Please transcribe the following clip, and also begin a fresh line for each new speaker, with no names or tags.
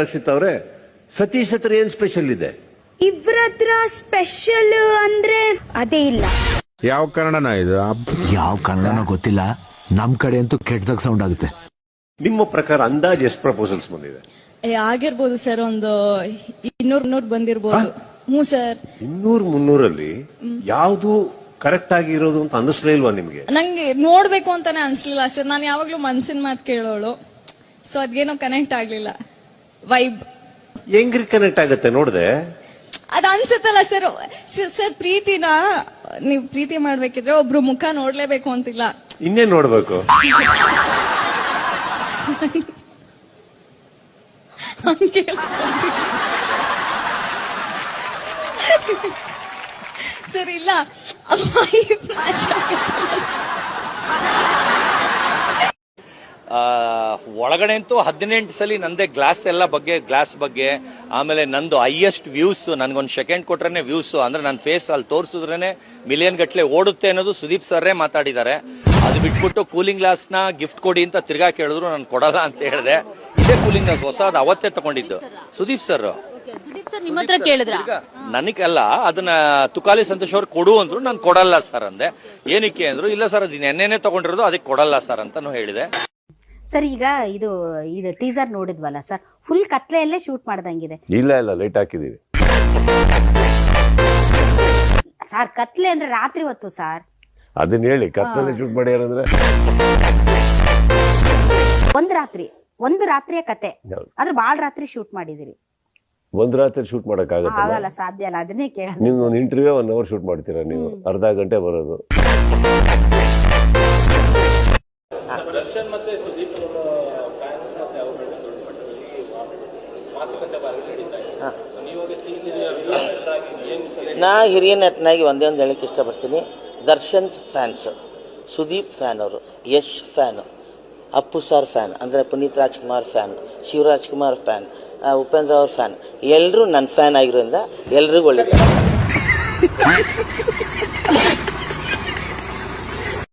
ರಕ್ಷಿತ್ ಅವರೇ, ಸತೀಶ್ ಹತ್ರ ಏನ್ ಸ್ಪೆಷಲ್ ಇದೆ?
ಇವ್ರ ಹತ್ರ ಸ್ಪೆಷಲ್ ಅಂದ್ರೆ ಅದೇ ಇಲ್ಲ.
ಯಾವ ಕನ್ನಡನ ಇದು?
ಯಾವ ಕನ್ನಡನೋ ಗೊತ್ತಿಲ್ಲ, ನಮ್ ಕಡೆ ಅಂತೂ ಕೆಟ್ಟದಾಗ ಸೌಂಡ್ ಆಗುತ್ತೆ.
ನಿಮ್ಮ ಪ್ರಕಾರ ಅಂದಾಜ್ ಎಷ್ಟು ಪ್ರಪೋಸಲ್ಸ್ ಬಂದಿದೆ?
ಆಗಿರ್ಬೋದು ಸರ್, ಒಂದು 200 ಬಂದಿರ್ಬೋದು. ಹ್ಞೂ ಸರ್.
200-300 ಯಾವ್ದು ಕರೆಕ್ಟ್ ಆಗಿ ಇರೋದು ಅಂತ ಅನ್ನಿಸ್ಲೇ ಇಲ್ವಾ ನಿಮ್ಗೆ?
ನಂಗೆ ನೋಡ್ಬೇಕು ಅಂತಾನೆ ಅನ್ಸ್ಲಿಲ್ಲ ಸರ್. ನಾನು ಯಾವಾಗ್ಲೂ ಮನ್ಸಿನ ಮಾತು ಕೇಳೋಳು, ಸೊ ಅದ್ಗೇನೋ ಕನೆಕ್ಟ್ ಆಗ್ಲಿಲ್ಲ. ವೈಬ್
ಹೆಂಗ್ರಿ ಕನೆಕ್ಟ್ ಆಗತ್ತೆ ನೋಡ್ದೆ?
ಅದ್ ಅನ್ಸುತ್ತಲ್ಲ ಸರ್. ಸರ್, ಪ್ರೀತಿನ ನೀವ್ ಪ್ರೀತಿ ಮಾಡ್ಬೇಕಿದ್ರೆ ಒಬ್ರು ಮುಖ ನೋಡ್ಲೇಬೇಕು ಅಂತಿಲ್ಲ.
ಇನ್ನೇನ್ ನೋಡ್ಬೇಕು?
ಸರ್ ಇಲ್ಲ,
ಒಳಗಡೆ ಅಂತೂ 18 ಸಲ ನಂದೇ ಗ್ಲಾಸ್ ಬಗ್ಗೆ ಆಮೇಲೆ ನಂದು ಹೈಯೆಸ್ಟ್ ವ್ಯೂಸ್, ನನ್ಗೊಂದು ಸೆಕೆಂಡ್ ಕೊಟ್ರೇನೆ ವ್ಯೂಸ್, ಅಂದ್ರೆ ನನ್ನ ಫೇಸ್ ಅಲ್ಲಿ ತೋರಿಸಿದ್ರೇನೆ ಮಿಲಿಯನ್ ಗಟ್ಲೆ ಓಡುತ್ತೆ ಅನ್ನೋದು ಸುದೀಪ್ ಸರ್ರೇ ಮಾತಾಡಿದ್ದಾರೆ. ಅದು ಬಿಟ್ಬಿಟ್ಟು ಕೂಲಿಂಗ್ ಗ್ಲಾಸ್ ನ ಗಿಫ್ಟ್ ಕೊಡಿ ಅಂತ ತಿರ್ಗಾ ಕೇಳಿದ್ರು, ನಾನು ಕೊಡಲ್ಲ ಅಂತ ಹೇಳಿದೆ. ಇದೇ ಕೂಲಿಂಗ್ ಗ್ಲಾಸ್ ಹೊಸದು ಅವತ್ತೇ ತಗೊಂಡಿದ್ದು ಸುದೀಪ್ ಸರ್.
ನಿಮ್ಮ ಹತ್ರ ಕೇಳಿದ್ರ?
ನನಗಲ್ಲ, ಅದನ್ನ ತುಕಾಲಿ ಸಂತೋಷ್ ಅವ್ರು ಕೊಡು ಅಂದ್ರು, ನಾನು ಕೊಡಲ್ಲ ಸರ್ ಅಂದೆ. ಏನಕ್ಕೆ ಅಂದ್ರು, ಇಲ್ಲ ಸರ್ ಅದು ನೆನ್ನೆನೆ ತಗೊಂಡಿರೋದು, ಅದಕ್ಕೆ ಕೊಡಲ್ಲ ಸರ್ ಅಂತಾನು ಹೇಳಿದೆ.
ಸರ್, ಈಗ ಇದು ಟೀಸರ್ ನೋಡಿದ್ವಲ್ಲ ಸರ್, ಫುಲ್ ಕತ್ಲೆಯಲ್ಲೇ ಶೂಟ್ ಮಾಡ್ದಂಗಿದೆ.
ಇಲ್ಲ ಲೈಟ್ ಹಾಕಿದೀವಿ
ಸರ್. ಕತ್ಲೆ ಅಂದ್ರೆ ರಾತ್ರಿ ಹೊತ್ತು ಸರ್.
ಅದನ್ನ ಹೇಳಿ, ಕತ್ಲಲ್ಲಿ ಶೂಟ್ ಮಾಡ್ಯಾರಂದ್ರೆ
ಒಂದು ರಾತ್ರಿಯ ಕತೆ, ಆದ್ರೆ ಬಾಳ್ ರಾತ್ರಿ ಶೂಟ್ ಮಾಡಿದಿರಿ.
ಒಂದ್ ರಾತ್ರಿ ಶೂಟ್ ಮಾಡಕ್
ಆಗಲ್ಲ, ಸಾಧ್ಯ ಅಲ್ಲ. ಅದನ್ನೇ ಕೇಳ.
ನೀವು ಒಂದು ಇಂಟರ್ವ್ಯೂ 1 ಅವರ್ ಶೂಟ್ ಮಾಡ್ತೀರಾ, ನೀವು ಅರ್ಧ ಗಂಟೆ ಬರೋದು.
ನಾ ಹಿರಿಯ ನಟನಾಗಿ ಒಂದೇ ಒಂದು ಹೇಳಕ್ಕೆ ಇಷ್ಟಪಡ್ತೀನಿ. ದರ್ಶನ್ ಫ್ಯಾನ್ಸ್, ಸುದೀಪ್ ಫ್ಯಾನ್, ಅವರು Yash fan, Appu sir fan, ಅಂದ್ರೆ ಪುನೀತ್ ರಾಜ್ಕುಮಾರ್ ಫ್ಯಾನ್, ಶಿವರಾಜ್ ಕುಮಾರ್ ಫ್ಯಾನ್, ಉಪೇಂದ್ರ ಅವ್ರ ಫ್ಯಾನ್, ಎಲ್ಲರೂ ನನ್ನ ಫ್ಯಾನ್ ಆಗಿರೋದ್ರಿಂದ ಎಲ್ರಿಗೂ ಒಳ್ಳೆ